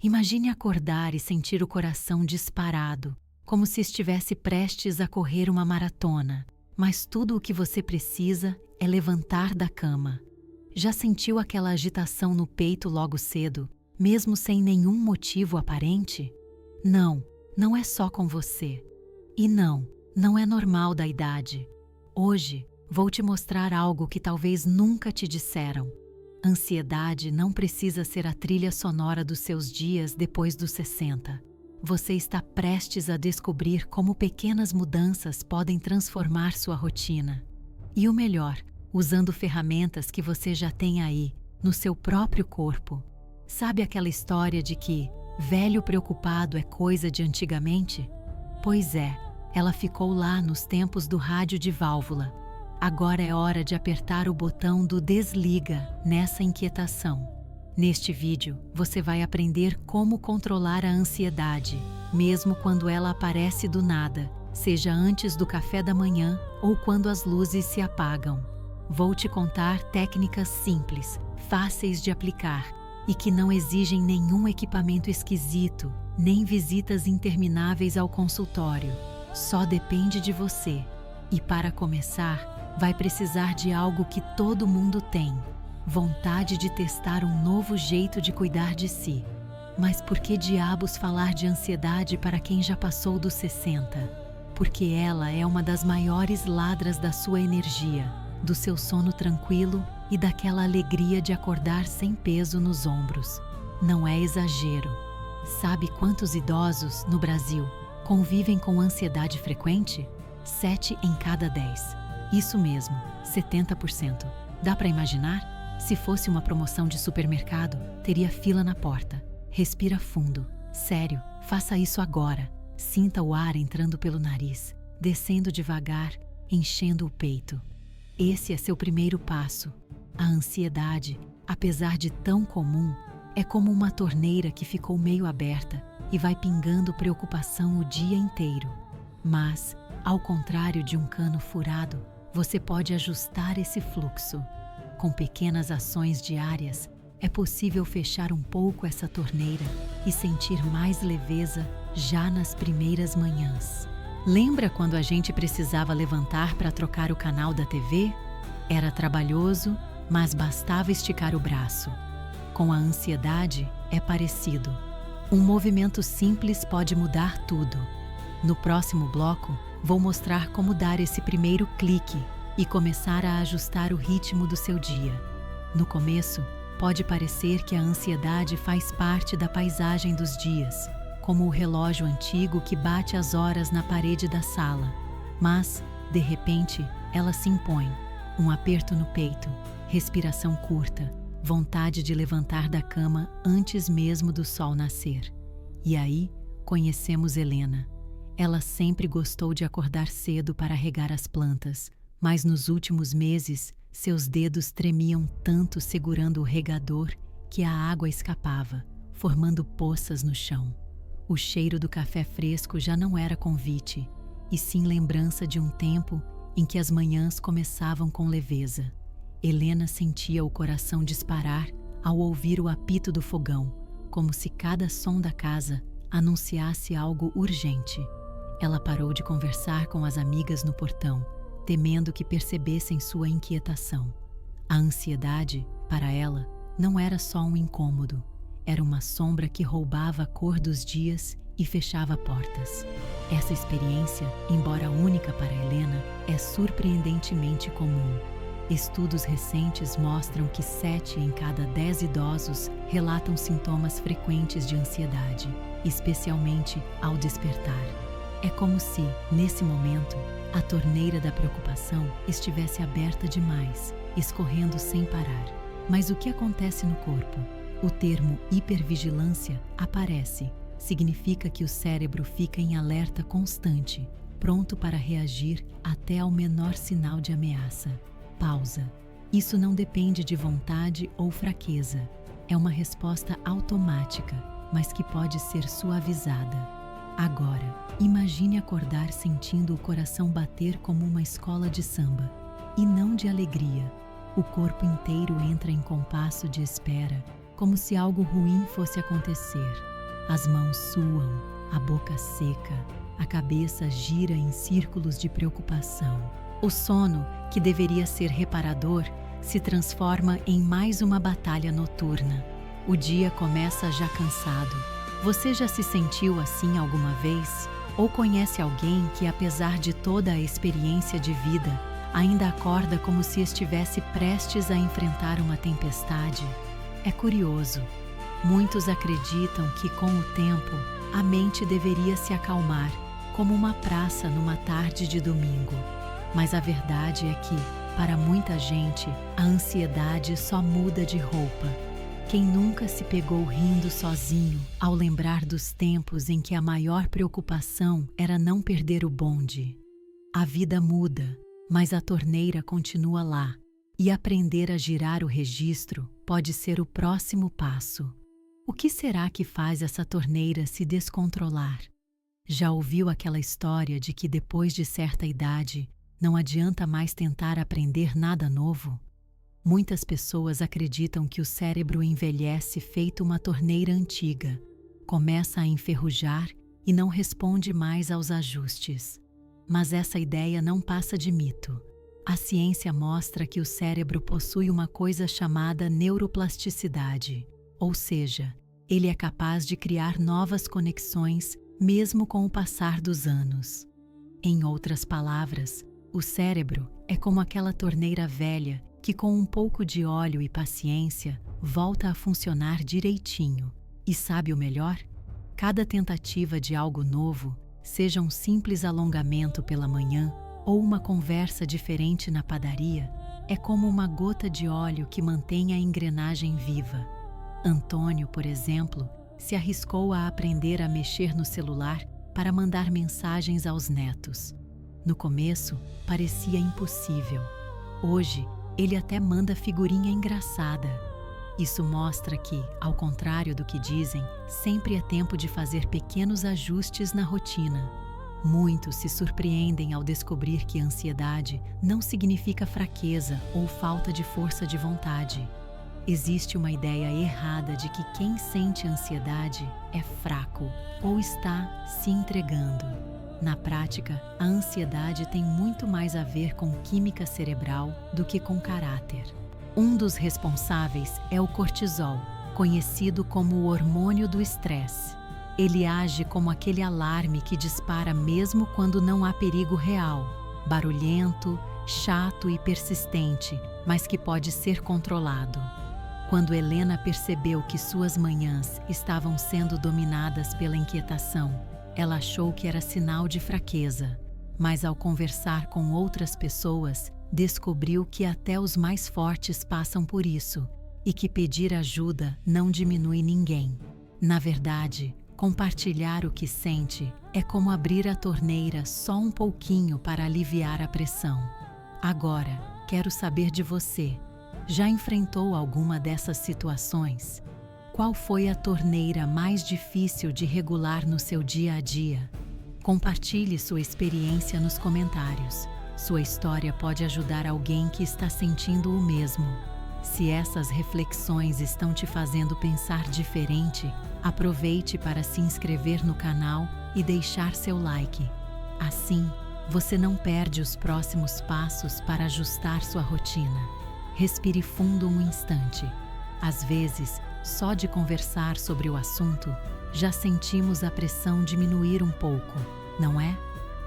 Imagine acordar e sentir o coração disparado, como se estivesse prestes a correr uma maratona. Mas tudo o que você precisa é levantar da cama. Já sentiu aquela agitação no peito logo cedo, mesmo sem nenhum motivo aparente? Não, não é só com você. E não é normal da idade. Hoje, vou te mostrar algo que talvez nunca te disseram. Ansiedade não precisa ser a trilha sonora dos seus dias depois dos 60. Você está prestes a descobrir como pequenas mudanças podem transformar sua rotina. E o melhor, usando ferramentas que você já tem aí, no seu próprio corpo. Sabe aquela história de que velho preocupado é coisa de antigamente? Pois é, ela ficou lá nos tempos do rádio de válvula. Agora é hora de apertar o botão do desliga nessa inquietação. Neste vídeo, você vai aprender como controlar a ansiedade, mesmo quando ela aparece do nada, seja antes do café da manhã ou quando as luzes se apagam. Vou te contar técnicas simples, fáceis de aplicar e que não exigem nenhum equipamento esquisito, nem visitas intermináveis ao consultório. Só depende de você. E para começar, vai precisar de algo que todo mundo tem: vontade de testar um novo jeito de cuidar de si. Mas por que diabos falar de ansiedade para quem já passou dos 60? Porque ela é uma das maiores ladras da sua energia, do seu sono tranquilo e daquela alegria de acordar sem peso nos ombros. Não é exagero. Sabe quantos idosos, no Brasil, convivem com ansiedade frequente? 7 em cada 10. Isso mesmo, 70%. Dá para imaginar? Se fosse uma promoção de supermercado, teria fila na porta. Respira fundo. Sério, faça isso agora. Sinta o ar entrando pelo nariz, descendo devagar, enchendo o peito. Esse é seu primeiro passo. A ansiedade, apesar de tão comum, é como uma torneira que ficou meio aberta e vai pingando preocupação o dia inteiro. Mas, ao contrário de um cano furado, você pode ajustar esse fluxo. Com pequenas ações diárias, é possível fechar um pouco essa torneira e sentir mais leveza já nas primeiras manhãs. Lembra quando a gente precisava levantar para trocar o canal da TV? Era trabalhoso, mas bastava esticar o braço. Com a ansiedade, é parecido. Um movimento simples pode mudar tudo. No próximo bloco, vou mostrar como dar esse primeiro clique e começar a ajustar o ritmo do seu dia. No começo, pode parecer que a ansiedade faz parte da paisagem dos dias, como o relógio antigo que bate as horas na parede da sala. Mas, de repente, ela se impõe. Um aperto no peito, respiração curta, vontade de levantar da cama antes mesmo do sol nascer. E aí, conhecemos Helena. Ela sempre gostou de acordar cedo para regar as plantas, mas nos últimos meses, seus dedos tremiam tanto segurando o regador que a água escapava, formando poças no chão. O cheiro do café fresco já não era convite, e sim lembrança de um tempo em que as manhãs começavam com leveza. Helena sentia o coração disparar ao ouvir o apito do fogão, como se cada som da casa anunciasse algo urgente. Ela parou de conversar com as amigas no portão, temendo que percebessem sua inquietação. A ansiedade, para ela, não era só um incômodo, era uma sombra que roubava a cor dos dias e fechava portas. Essa experiência, embora única para Helena, é surpreendentemente comum. Estudos recentes mostram que 7 em cada 10 idosos relatam sintomas frequentes de ansiedade, especialmente ao despertar. É como se, nesse momento, a torneira da preocupação estivesse aberta demais, escorrendo sem parar. Mas o que acontece no corpo? O termo hipervigilância aparece. Significa que o cérebro fica em alerta constante, pronto para reagir até ao menor sinal de ameaça. Pausa. Isso não depende de vontade ou fraqueza. É uma resposta automática, mas que pode ser suavizada. Agora, imagine acordar sentindo o coração bater como uma escola de samba, e não de alegria. O corpo inteiro entra em compasso de espera, como se algo ruim fosse acontecer. As mãos suam, a boca seca, a cabeça gira em círculos de preocupação. O sono, que deveria ser reparador, se transforma em mais uma batalha noturna. O dia começa já cansado. Você já se sentiu assim alguma vez? Ou conhece alguém que, apesar de toda a experiência de vida, ainda acorda como se estivesse prestes a enfrentar uma tempestade? É curioso. Muitos acreditam que, com o tempo, a mente deveria se acalmar, como uma praça numa tarde de domingo. Mas a verdade é que, para muita gente, a ansiedade só muda de roupa. Quem nunca se pegou rindo sozinho ao lembrar dos tempos em que a maior preocupação era não perder o bonde? A vida muda, mas a torneira continua lá, e aprender a girar o registro pode ser o próximo passo. O que será que faz essa torneira se descontrolar? Já ouviu aquela história de que depois de certa idade não adianta mais tentar aprender nada novo? Muitas pessoas acreditam que o cérebro envelhece feito uma torneira antiga, começa a enferrujar e não responde mais aos ajustes. Mas essa ideia não passa de mito. A ciência mostra que o cérebro possui uma coisa chamada neuroplasticidade, ou seja, ele é capaz de criar novas conexões mesmo com o passar dos anos. Em outras palavras, o cérebro é como aquela torneira velha que, com um pouco de óleo e paciência, volta a funcionar direitinho. E sabe o melhor? Cada tentativa de algo novo, seja um simples alongamento pela manhã ou uma conversa diferente na padaria, é como uma gota de óleo que mantém a engrenagem viva. Antônio, por exemplo, se arriscou a aprender a mexer no celular para mandar mensagens aos netos. No começo, parecia impossível. Hoje, ele até manda figurinha engraçada. Isso mostra que, ao contrário do que dizem, sempre é tempo de fazer pequenos ajustes na rotina. Muitos se surpreendem ao descobrir que a ansiedade não significa fraqueza ou falta de força de vontade. Existe uma ideia errada de que quem sente ansiedade é fraco ou está se entregando. Na prática, a ansiedade tem muito mais a ver com química cerebral do que com caráter. Um dos responsáveis é o cortisol, conhecido como o hormônio do estresse. Ele age como aquele alarme que dispara mesmo quando não há perigo real, barulhento, chato e persistente, mas que pode ser controlado. Quando Helena percebeu que suas manhãs estavam sendo dominadas pela inquietação, ela achou que era sinal de fraqueza, mas ao conversar com outras pessoas, descobriu que até os mais fortes passam por isso e que pedir ajuda não diminui ninguém. Na verdade, compartilhar o que sente é como abrir a torneira só um pouquinho para aliviar a pressão. Agora, quero saber de você. Já enfrentou alguma dessas situações? Qual foi a torneira mais difícil de regular no seu dia a dia? Compartilhe sua experiência nos comentários. Sua história pode ajudar alguém que está sentindo o mesmo. Se essas reflexões estão te fazendo pensar diferente, aproveite para se inscrever no canal e deixar seu like. Assim, você não perde os próximos passos para ajustar sua rotina. Respire fundo um instante. Às vezes, só de conversar sobre o assunto, já sentimos a pressão diminuir um pouco, não é?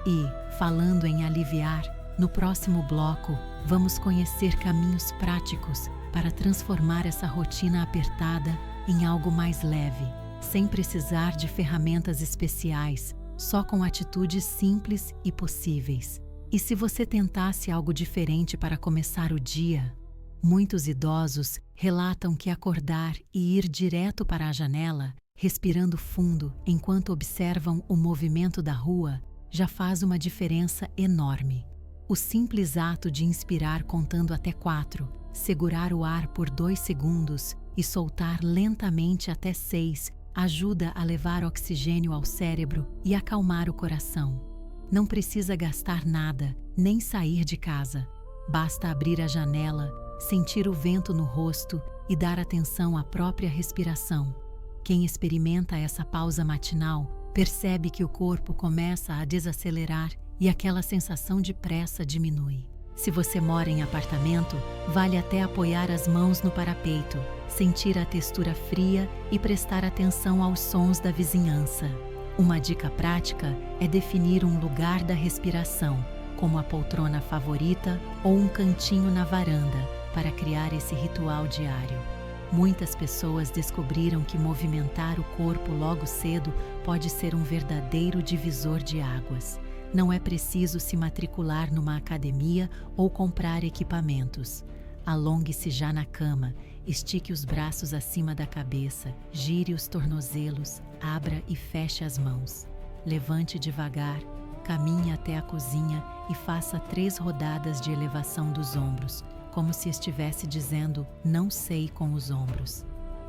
E, falando em aliviar, no próximo bloco, vamos conhecer caminhos práticos para transformar essa rotina apertada em algo mais leve, sem precisar de ferramentas especiais, só com atitudes simples e possíveis. E se você tentasse algo diferente para começar o dia? Muitos idosos relatam que acordar e ir direto para a janela, respirando fundo enquanto observam o movimento da rua, já faz uma diferença enorme. O simples ato de inspirar contando até 4, segurar o ar por 2 segundos e soltar lentamente até 6 ajuda a levar oxigênio ao cérebro e acalmar o coração. Não precisa gastar nada, nem sair de casa. Basta abrir a janela, sentir o vento no rosto e dar atenção à própria respiração. Quem experimenta essa pausa matinal percebe que o corpo começa a desacelerar e aquela sensação de pressa diminui. Se você mora em apartamento, vale até apoiar as mãos no parapeito, sentir a textura fria e prestar atenção aos sons da vizinhança. Uma dica prática é definir um lugar da respiração, como a poltrona favorita ou um cantinho na varanda, para criar esse ritual diário. Muitas pessoas descobriram que movimentar o corpo logo cedo pode ser um verdadeiro divisor de águas. Não é preciso se matricular numa academia ou comprar equipamentos. Alongue-se já na cama, estique os braços acima da cabeça, gire os tornozelos, abra e feche as mãos. Levante devagar, caminhe até a cozinha e faça 3 rodadas de elevação dos ombros, como se estivesse dizendo "não sei" com os ombros.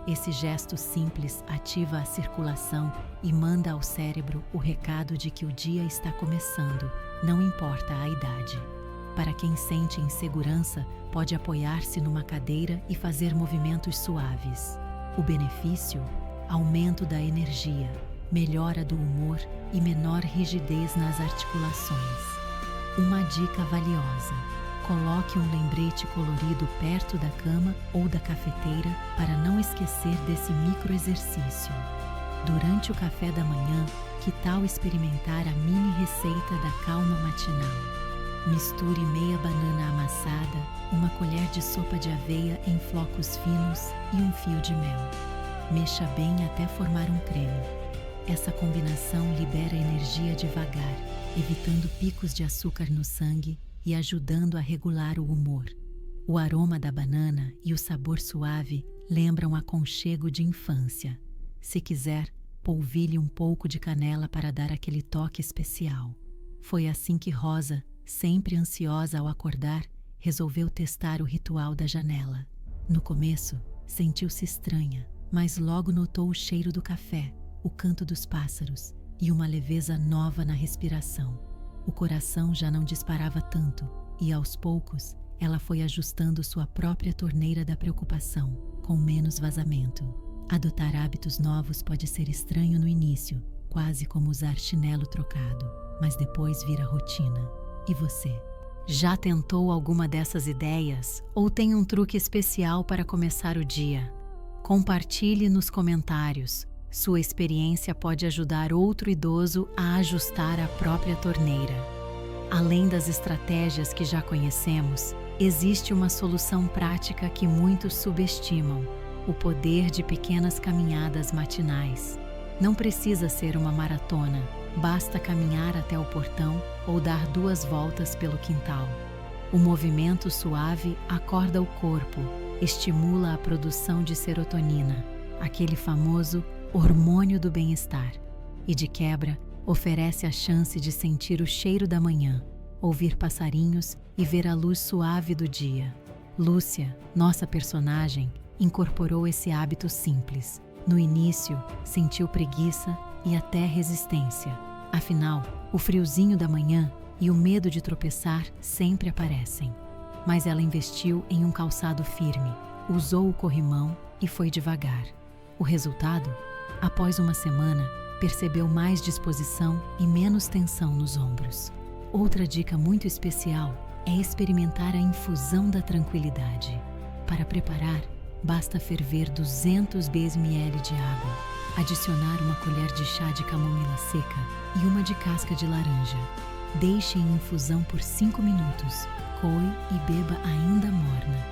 Esse gesto simples ativa a circulação e manda ao cérebro o recado de que o dia está começando, não importa a idade. Para quem sente insegurança, pode apoiar-se numa cadeira e fazer movimentos suaves. O benefício? Aumento da energia, melhora do humor e menor rigidez nas articulações. Uma dica valiosa: coloque um lembrete colorido perto da cama ou da cafeteira para não esquecer desse microexercício. Durante o café da manhã, que tal experimentar a mini receita da calma matinal? Misture meia banana amassada, uma colher de sopa de aveia em flocos finos e um fio de mel. Mexa bem até formar um creme. Essa combinação libera energia devagar, evitando picos de açúcar no sangue e ajudando a regular o humor. O aroma da banana e o sabor suave lembram aconchego de infância. Se quiser, polvilhe um pouco de canela para dar aquele toque especial. Foi assim que Rosa, sempre ansiosa ao acordar, resolveu testar o ritual da janela. No começo, sentiu-se estranha, mas logo notou o cheiro do café, o canto dos pássaros e uma leveza nova na respiração. O coração já não disparava tanto e, aos poucos, ela foi ajustando sua própria torneira da preocupação, com menos vazamento. Adotar hábitos novos pode ser estranho no início, quase como usar chinelo trocado, mas depois vira rotina. E você? Já tentou alguma dessas ideias ou tem um truque especial para começar o dia? Compartilhe nos comentários. Sua experiência pode ajudar outro idoso a ajustar a própria torneira. Além das estratégias que já conhecemos, existe uma solução prática que muitos subestimam: o poder de pequenas caminhadas matinais. Não precisa ser uma maratona, basta caminhar até o portão ou dar 2 voltas pelo quintal. O movimento suave acorda o corpo, estimula a produção de serotonina, aquele famoso hormônio do bem-estar, e de quebra oferece a chance de sentir o cheiro da manhã, ouvir passarinhos e ver a luz suave do dia. Lúcia, nossa personagem, incorporou esse hábito simples. No início, sentiu preguiça e até resistência. Afinal, o friozinho da manhã e o medo de tropeçar sempre aparecem. Mas ela investiu em um calçado firme, usou o corrimão e foi devagar. O resultado? Após uma semana, percebeu mais disposição e menos tensão nos ombros. Outra dica muito especial é experimentar a infusão da tranquilidade. Para preparar, basta ferver 200 ml de água, adicionar uma colher de chá de camomila seca e uma de casca de laranja. Deixe em infusão por 5 minutos, coe e beba ainda morna.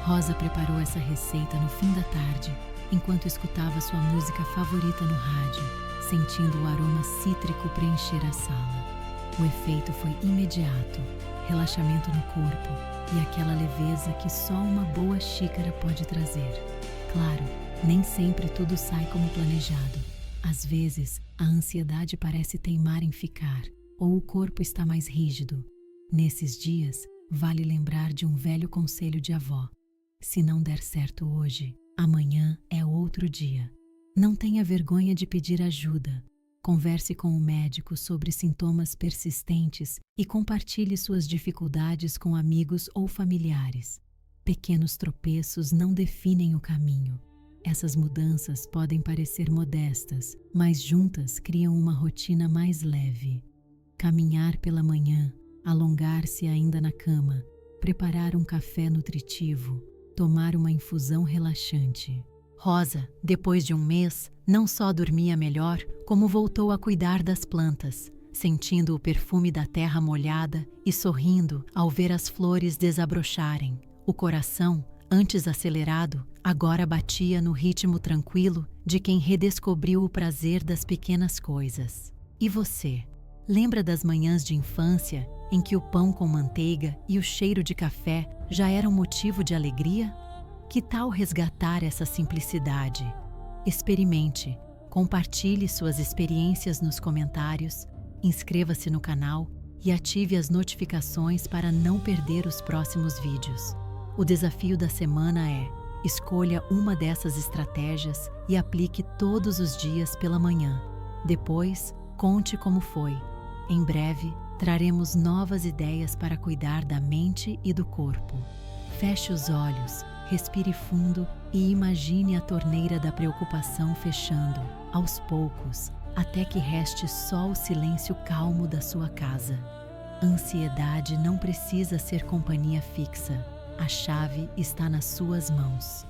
Rosa preparou essa receita no fim da tarde, enquanto escutava sua música favorita no rádio, sentindo o aroma cítrico preencher a sala. O efeito foi imediato, relaxamento no corpo e aquela leveza que só uma boa xícara pode trazer. Claro, nem sempre tudo sai como planejado. Às vezes, a ansiedade parece teimar em ficar, ou o corpo está mais rígido. Nesses dias, vale lembrar de um velho conselho de avó: se não der certo hoje, amanhã é outro dia. Não tenha vergonha de pedir ajuda. Converse com o médico sobre sintomas persistentes e compartilhe suas dificuldades com amigos ou familiares. Pequenos tropeços não definem o caminho. Essas mudanças podem parecer modestas, mas juntas criam uma rotina mais leve. Caminhar pela manhã, alongar-se ainda na cama, preparar um café nutritivo, tomar uma infusão relaxante. Rosa, depois de um mês, não só dormia melhor, como voltou a cuidar das plantas, sentindo o perfume da terra molhada e sorrindo ao ver as flores desabrocharem. O coração, antes acelerado, agora batia no ritmo tranquilo de quem redescobriu o prazer das pequenas coisas. E você? Lembra das manhãs de infância em que o pão com manteiga e o cheiro de café já eram motivo de alegria? Que tal resgatar essa simplicidade? Experimente, compartilhe suas experiências nos comentários, inscreva-se no canal e ative as notificações para não perder os próximos vídeos. O desafio da semana é: escolha uma dessas estratégias e aplique todos os dias pela manhã. Depois, conte como foi. Em breve, traremos novas ideias para cuidar da mente e do corpo. Feche os olhos, respire fundo e imagine a torneira da preocupação fechando, aos poucos, até que reste só o silêncio calmo da sua casa. Ansiedade não precisa ser companhia fixa. A chave está nas suas mãos.